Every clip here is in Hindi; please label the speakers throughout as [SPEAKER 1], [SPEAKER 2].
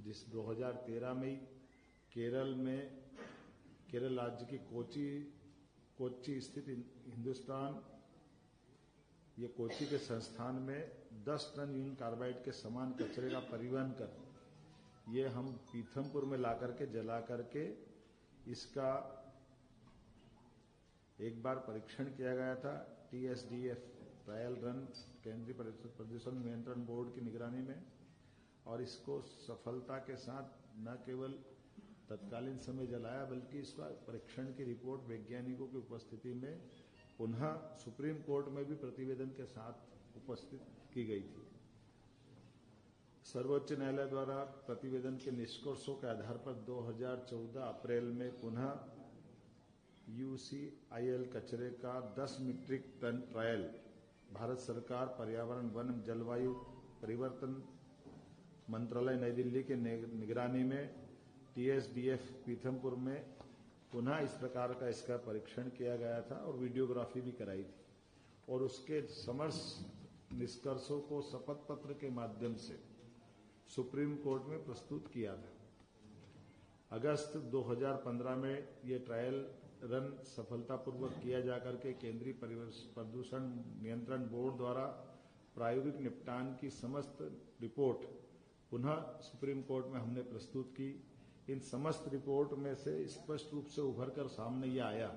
[SPEAKER 1] जिस 2013 में ही केरल राज्य की कोच्चि स्थित हिंदुस्तान ये कोच्चि के संस्थान में 10 टन यून कार्बाइड के समान कचरे का परिवहन कर ये हम पीथमपुर में ला करके जला करके इसका एक बार परीक्षण किया गया था TSDF ट्रायल रन केंद्रीय प्रदूषण नियंत्रण बोर्ड की निगरानी में, और इसको सफलता के साथ न केवल तत्कालीन समय जलाया बल्कि इसका परीक्षण की रिपोर्ट वैज्ञानिकों की उपस्थिति में पुनः सुप्रीम कोर्ट में भी प्रतिवेदन के साथ उपस्थित की गई थी। सर्वोच्च न्यायालय द्वारा प्रतिवेदन के निष्कर्षों के आधार पर 2014 अप्रैल में पुनः UCIL कचरे का 10 मीट्रिक टन ट्रायल भारत सरकार पर्यावरण वन जलवायु परिवर्तन मंत्रालय नई दिल्ली के निगरानी में TSDF पीथमपुर में पुनः इस प्रकार का इसका परीक्षण किया गया था और वीडियोग्राफी भी कराई थी, और उसके समस्त निष्कर्षों को शपथ पत्र के माध्यम से सुप्रीम कोर्ट में प्रस्तुत किया था। अगस्त 2015 में ये ट्रायल रन सफलतापूर्वक किया जाकर के केंद्रीय प्रदूषण नियंत्रण बोर्ड द्वारा प्रायोगिक निपटान की समस्त रिपोर्ट पुनः सुप्रीम कोर्ट में हमने प्रस्तुत की। इन समस्त रिपोर्ट में से स्पष्ट रूप से उभर कर सामने ये आया,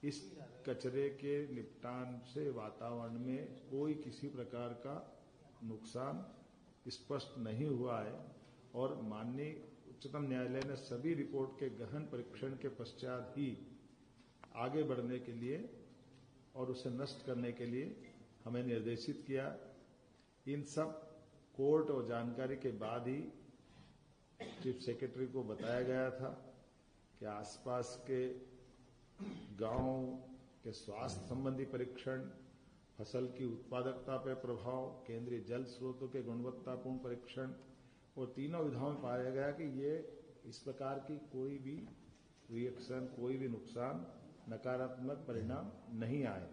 [SPEAKER 1] इस कचरे के निपटान से वातावरण में कोई किसी प्रकार का नुकसान स्पष्ट नहीं हुआ है, और माननीय उच्चतम न्यायालय ने सभी रिपोर्ट के गहन परीक्षण के पश्चात ही आगे बढ़ने के लिए और उसे नष्ट करने के लिए हमें निर्देशित किया। इन सब कोर्ट और जानकारी के बाद ही चीफ सेक्रेटरी को बताया गया था कि आसपास के गांव के स्वास्थ्य संबंधी परीक्षण, फसल की उत्पादकता पर प्रभाव, केंद्रीय जल स्रोतों के गुणवत्तापूर्ण परीक्षण, और तीनों विधाओं में पाया गया कि ये इस प्रकार की कोई भी रिएक्शन, कोई भी नुकसान, नकारात्मक परिणाम नहीं आए।